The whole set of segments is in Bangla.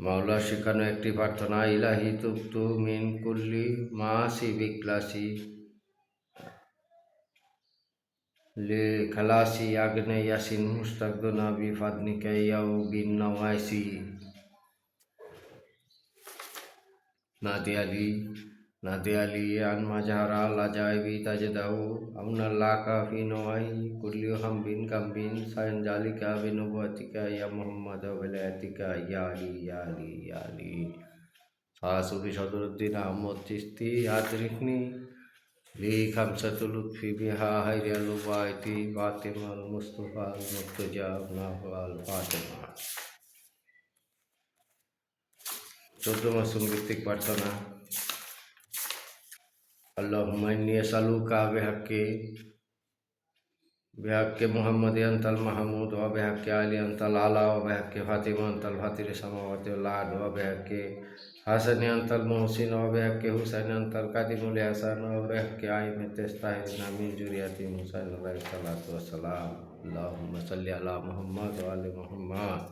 মাওলার শেখানো একটি প্রার্থনা, ইলাহি তুবতু মিন কুল্লি মাসি বিক্লাসি লে খালাসি আগ্নে ইয়াসিন মুস্তাকদনা বিফাদনিকা ইয়াউ বিন নওয়াইসি। নাদি আলি আন মাজাহারা লাজাইবি তাজদাউ আমনাল্লাকা ফি নওয়াই কুল্লি হামবিন কামবিন সাইন জালিকা বিনুবুয়াতিকা ইয়া মুহাম্মদ ওয়া বিলায়াতিকা ইয়া আলি ইয়া আলি ইয়া আলি। সুফি সদরুদ্দিন আহমদ চিশতি আদরিকনি লি খামসাতুল লুৎফি বিহা হাইরিয়াল ওয়াইতি ফাতিমাল মুস্তাফা আল মুর্তজা নাফাল ফাতিমা। 14 মাসুম ভিত্তিক প্রার্থনা। আল্লাহুম্মা ইন্নী আসআলুকা বিহাক্কি মুহাম্মাদ আনতাল মাহমুদ ওয়া বিহাক্কি আলী আনতাল আলা ওয়া বিহাক্কি ফাতিমা আনতাল ফাতিরি সামাওয়াতি ওয়াল আরদ ওয়া বিহাক্কি হাসানি আনতাল মুহসিন ওয়া বিহাক্কি হুসাইন আনতাল কাদিমুল ইহসান ওয়া বিহাক্কি আইমাতিস তাহিরিন মিন যুরিয়াতি মুসা আলাইহিস সালাতু ওয়াস সালাম। আল্লাহুম্মা সাল্লি আলা মুহাম্মাদ ওয়া আলি মুহাম্মাদ।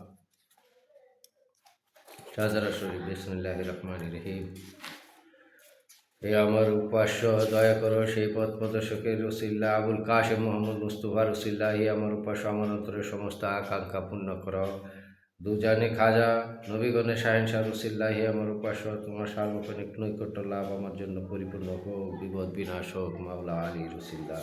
শাহজারা শরীফ। বিসমিল্লাহির রহমানির রহিম। হে আমার উপাস্য, দয়া করো সেই পথ প্রদর্শকের রসিল্লা আবুল কাশেম মোহাম্মদ মুস্তফা রসিল্লা। হে আমার উপাস্য, আমার অন্তরের সমস্ত আকাঙ্ক্ষা পূর্ণ করো। দুজানি খাজা নবীগণের শাহেনশাহ রসিল্লা। হে আমার উপাস্য, তোমার সার্বক্ষণিক নৈকট্য লাভ আমার জন্য পরিপূর্ণ হোক, বিপদ বিনাশ হোক মাওলা আলী রসিল্লা।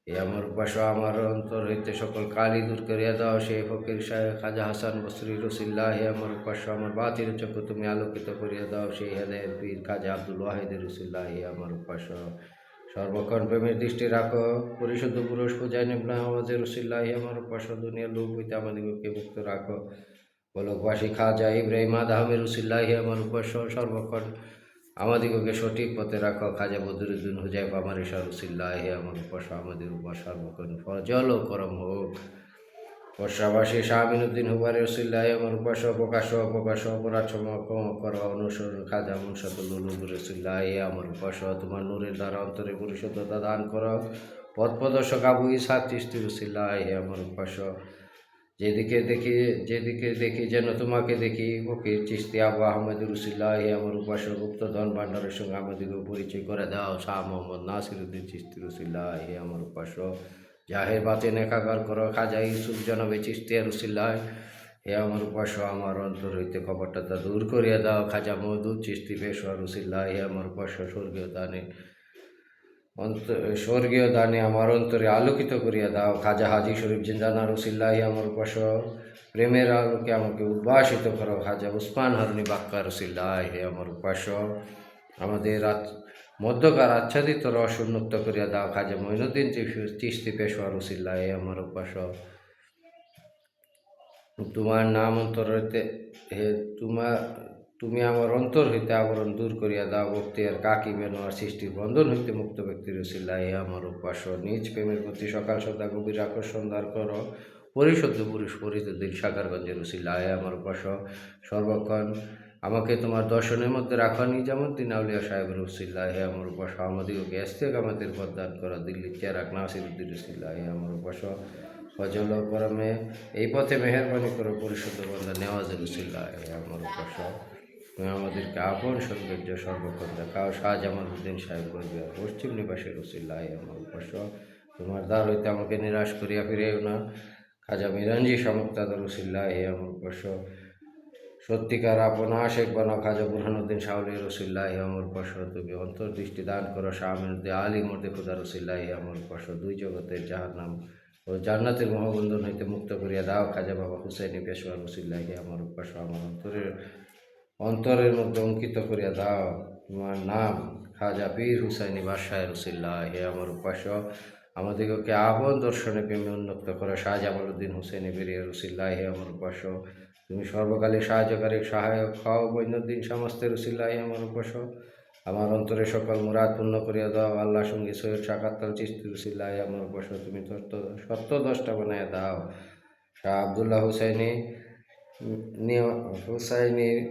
হে আমার উপাস্য, আমার অন্তর হইতে সকল কালি দূর করিয়া দাও সেই ফকির শাহেখ খাজা হাসান বসরি রসিল্লা। হে আমার উপাস্য, আমার বাতিল চক্ষু তুমি আলোকিত করিয়া দাও সেই হেদায়েত পীর খাজা আব্দুল ওয়াহিদ রসিল্লা। হে আমার উপাস্য, সর্বক্ষণ প্রেমের দৃষ্টি রাখো পরিশুদ্ধ পুরুষ পূজায় নিবনা আমাদের রসিল্লা। হে আমার উপাস্য, দুনিয়ার লোভ হইতে আমাদিগকে মুক্ত রাখো বলকবাসী খাজা ইব্রাহিম আদহামের রসিল্লা। হে আমার উপাস্য, সর্বক্ষণ আমাদিগকে সঠিক পথে রাখো খাজা বদরুদ্দিন হুজাইফ আমার ঈশা রসিল্লা। হে আমার উপাস্য, আমাদের উপর সর্বক্ষণ ফজল ও করম হোক বর্ষাবাসী শাহ আমিনুদ্দিন হুবারি রসিল্লা। হে আমার উপাস্য, প্রকাশ অপরাধ ক্ষমা করো অনুসরণ খাজা মুনশাতুল উলুম রসিল্লা। হে আমার উপাস্য, তোমার নূরের দ্বারা অন্তরে পরিশুদ্ধতা দান করো পথ প্রদর্শক আবু ইসহাক চিশতি রসিল্লা। হে আমার উপাস্য, যেদিকে দেখি যেন তোমাকে দেখি ফকির চিশতি আবু আহমেদ রসিল্লা। হে আমার উপাস্য, গুপ্তধন ভাণ্ডারের সঙ্গে আমাদেরকে পরিচয় করে দাও শাহ মোহাম্মদ নাসিরুদ্দিন চিশতি রসিল্লা। হে আমার উপাস্য, জাহের বাতেন একাকার করো খাজা ইউসুফ জনাবে চিশতিয়া রসিল্লা। হে আমার উপাস্য, আমার অন্তর হইতে কপটতা দূর করিয়া দাও খাজা মওদুদ চিশতি পেশোয়া রসিল্লা। হে আমার উপাস্য, স্বর্গীয় দানে আমার অন্তরে আলোকিত করিয়া দাও খাজা হাজি শরীফ জিন্দানা রসিল্লা। হে আমার উপাস্য, প্রেমের আলোকে আমাকে উদ্ভাসিত করো খাজা উসমান হারুনি বাক্কা রসিল্লা। হে আমার উপাস্য, আমাদের মধ্যকার আচ্ছাদিত রস উন্মুক্ত করিয়া দাও খাজা মঈনুদ্দিন চিশতি পেশোয়া রসিল্লা। হে আমার উপাস্য, তোমার নাম অন্তর হইতে তুমি আমার অন্তর হইতে আবরণ দূর করিয়া দাও বক্তিয়ার কাকি বেনোয়ার সৃষ্টির বন্ধন হইতে মুক্ত ব্যক্তি রসিল্লা। হে আমার উপাস্য, নিজ প্রেমের প্রতি সকাল সন্ধ্যা গভীর আকর্ষণ দান করো পরিশুদ্ধ পুরুষ ফরিদুদ্দিন সাকারগঞ্জের রসিল্লা। হে আমার উপাস্য, সর্বক্ষণ আমাকে তোমার দর্শনের মধ্যে রাখো নিজামুদ্দিন আউলিয়া সাহেব রসিল্লা। হে আমার উপাস্য, আমাদিগকে ইস্তেকামতের পথ দান করো দিল্লির চেরাক নাসিরুদ্দিন রসিল্লা। হে আমার উপাস্য, ফজল ও করমে এই পথে মেহরবানি করো পরিশুদ্ধ বন্ধা নেওয়াজ রসিল্লা। হে আমার উপাস্য, তুমি আমাদেরকে আপন সৌন্দর্য সর্বক্ষণ দেখাও শাহজামালউদ্দিন সাহেব গর্বিয়া পশ্চিম নিবাসী রসিল্লা। হে আমার উপাস্য, তোমার দ্বার হইতে আমাকে নিরাশ করিয়া ফিরেও না খাজা মিরানজি শামুক্তাদ রসিল্লা। হে আমার উপাস্য, সত্যিকার আপন আশেক বানাও খাজা বুরহানুদ্দিন শাহলি রসিল্লা। হে আমার উপাস্য, তুমি অন্তর্দৃষ্টি দান করো শাহ আমিনুদ্দিন আলী মর্দে খুদা রসিল্লা। হে আমার উপাস্য, দুই জগতের জাহান্নাম ও জান্নাতের মহাবন্ধন হইতে মুক্ত করিয়া দাও খাজা বাবা হুসাইনি পেশোয়া রসিল্লা। হে আমার উপাস্য, আমার অন্তরের মধ্যে অঙ্কিত করিয়া দাও তোমার নাম খাজা পীর হুসাইনি বাদশাহ রসিল্লা। হে আমার উপাস্য, আমাদিগকে আপন দর্শনে প্রেমে উন্মুক্ত করো শাহজামালউদ্দিন হুসেইনি বেরিয়া রসিল্লা। হে আমার উপাস্য, তুমি সর্বকালে সাহায্যকারী সহায়ক হও মঈনুদ্দিন শামস্তে রসিল্লা। হে আমার উপাস্য, আমার অন্তরে সকল মুরাদ পূর্ণ করিয়া দাও আল্লাহ সঙ্গী সৈয়দ শাকাত্তাল চিশতি রসিল্লা। হে আমার উপাস্য, তুমি সত্য দশটা বানাইয়া দাও শাহ আবদুল্লাহ হুসাইনি